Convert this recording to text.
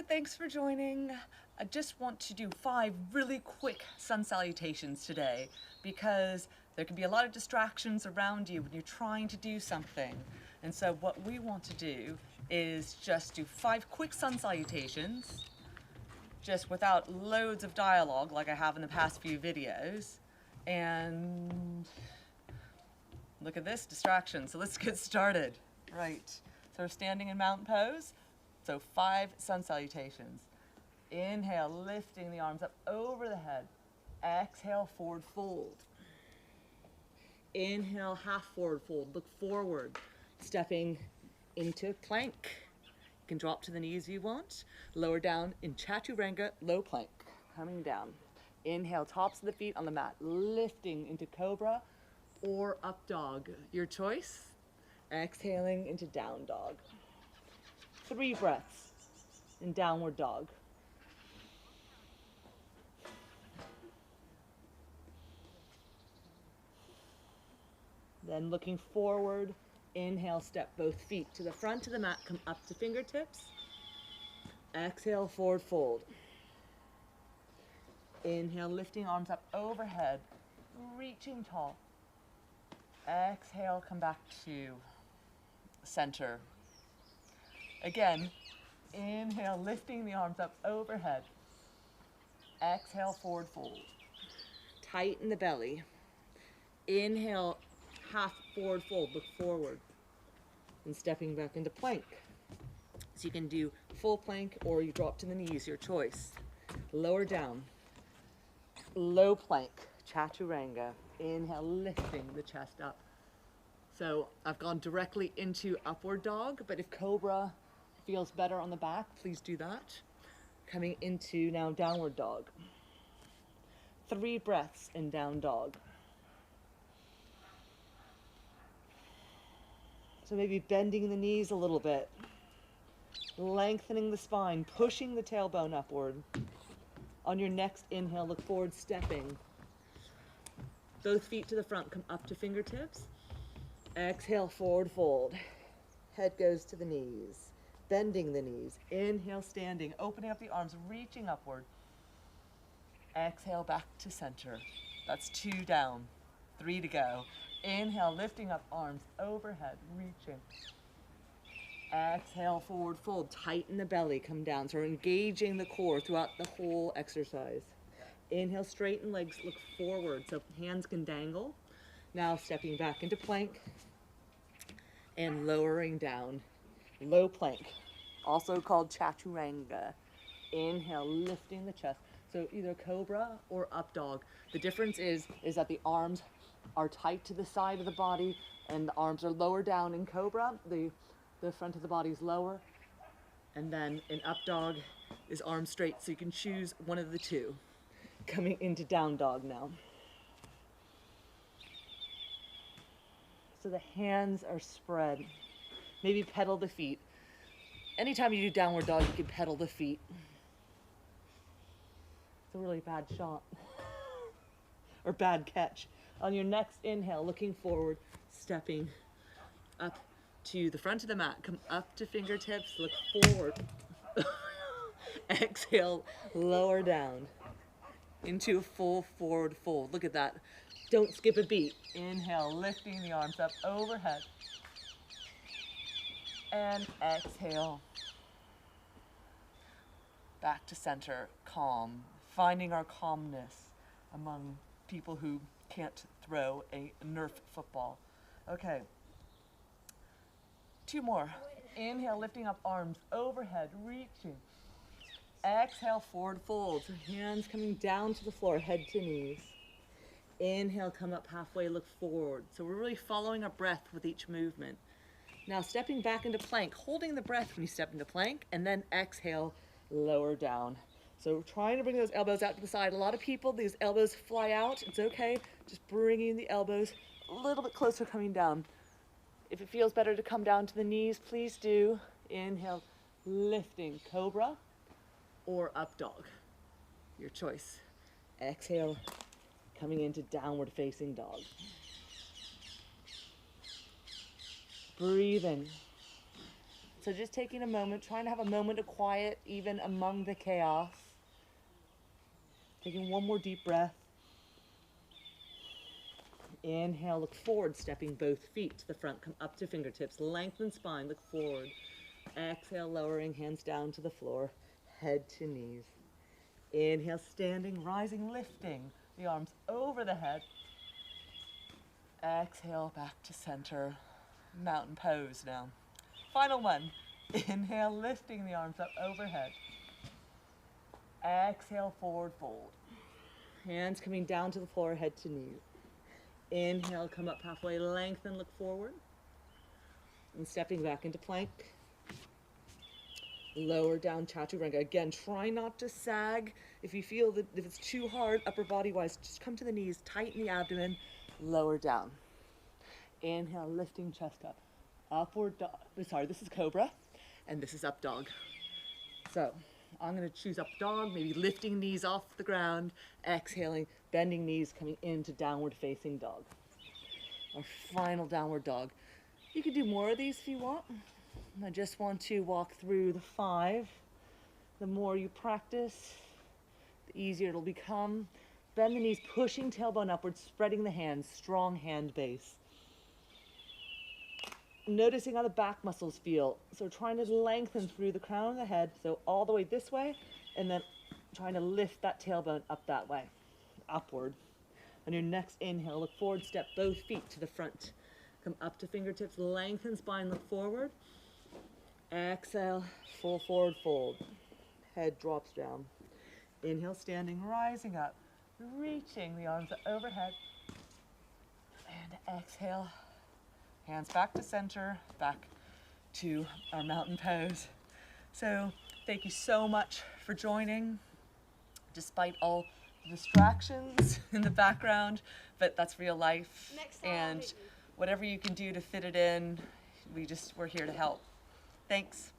thanks for joining. I just want to do 5 really quick sun salutations today because there can be a lot of distractions around you when you're trying to do something. And so what we want to do is just do 5 quick sun salutations, just without loads of dialogue like I have in the past few videos. And look at this, distraction. So let's get started. Right, so we're standing in mountain pose. So 5 sun salutations. Inhale, lifting the arms up over the head. Exhale, forward fold. Inhale, half forward fold. Look forward, stepping into plank. You can drop to the knees if you want. Lower down in Chaturanga, low plank. Coming down. Inhale, tops of the feet on the mat. Lifting into cobra or up dog. Your choice. Exhaling into down dog. 3 breaths in downward dog. Then looking forward, inhale, step both feet to the front of the mat, come up to fingertips. Exhale, forward fold. Inhale, lifting arms up overhead, reaching tall. Exhale, come back to center. Again, inhale, lifting the arms up overhead. Exhale, forward fold. Tighten the belly. Inhale, half forward fold, look forward. And stepping back into plank. So you can do full plank or you drop to the knees, your choice. Lower down. Low plank, Chaturanga. Inhale, lifting the chest up. So I've gone directly into upward dog, but if cobra feels better on the back, please do that. Coming into now downward dog. 3 breaths in down dog. So maybe bending the knees a little bit, lengthening the spine, pushing the tailbone upward. On your next inhale, look forward, stepping. Both feet to the front, come up to fingertips. Exhale, forward fold. Head goes to the knees. Bending the knees. Inhale, standing, opening up the arms, reaching upward. Exhale, back to center. That's 2 down, 3 to go. Inhale, lifting up arms overhead, reaching. Exhale, forward fold. Tighten the belly, come down. So we're engaging the core throughout the whole exercise. Inhale, straighten legs, look forward so hands can dangle. Now stepping back into plank and lowering down. Low plank, also called Chaturanga. Inhale, lifting the chest. So either cobra or up dog. The difference is that the arms are tight to the side of the body and the arms are lower down in cobra. The front of the body is lower. And then in up dog is arms straight, so you can choose one of the two. Coming into down dog now. So the hands are spread. Maybe pedal the feet. Anytime you do downward dog, you can pedal the feet. It's a really bad shot. Or bad catch. On your next inhale, looking forward, stepping up to the front of the mat. Come up to fingertips, look forward. Exhale, lower down into a full forward fold. Look at that. Don't skip a beat. Inhale, lifting the arms up overhead. And exhale. Back to center, calm. Finding our calmness among people who can't throw a Nerf football. Okay. 2 more. Inhale, lifting up arms overhead, reaching. Exhale, forward fold. So hands coming down to the floor, head to knees. Inhale, come up halfway, look forward. So we're really following our breath with each movement. Now stepping back into plank, holding the breath when you step into plank, and then exhale, lower down. So we're trying to bring those elbows out to the side. A lot of people, these elbows fly out. It's okay. Just bringing the elbows a little bit closer, coming down. If it feels better to come down to the knees, please do. Inhale, lifting, cobra or up dog. Your choice. Exhale, coming into downward facing dog. Breathing. So just taking a moment, trying to have a moment of quiet even among the chaos. Taking one more deep breath. Inhale, look forward, stepping both feet to the front, come up to fingertips, lengthen spine, look forward. Exhale, lowering hands down to the floor, head to knees. Inhale, standing, rising, lifting the arms over the head. Exhale, back to center, mountain pose now. Final one. Inhale, lifting the arms up overhead. Exhale, forward fold. Hands coming down to the floor, head to knees. Inhale, come up halfway, lengthen, look forward. And stepping back into plank. Lower down, chaturanga. Again, try not to sag. If you feel that if it's too hard, upper body wise, just come to the knees, tighten the abdomen, lower down. Inhale, lifting chest up. Upward dog. Sorry, this is cobra, and this is up dog. So I'm going to choose up dog, maybe lifting knees off the ground, exhaling, bending knees, coming into downward facing dog. Our final downward dog. You can do more of these if you want. I just want to walk through the 5. The more you practice, the easier it'll become. Bend the knees, pushing tailbone upwards, spreading the hands, strong hand base. Noticing how the back muscles feel. So trying to lengthen through the crown of the head, so all the way this way, and then trying to lift that tailbone up that way, upward. On your next inhale, look forward, step both feet to the front. Come up to fingertips, lengthen spine, look forward. Exhale, full forward fold. Head drops down. Inhale, standing, rising up, reaching the arms overhead. And exhale, hands back to center, back to our mountain pose. So thank you so much for joining, despite all the distractions in the background, but that's real life. And whatever you can do to fit it in, we're here to help. Thanks.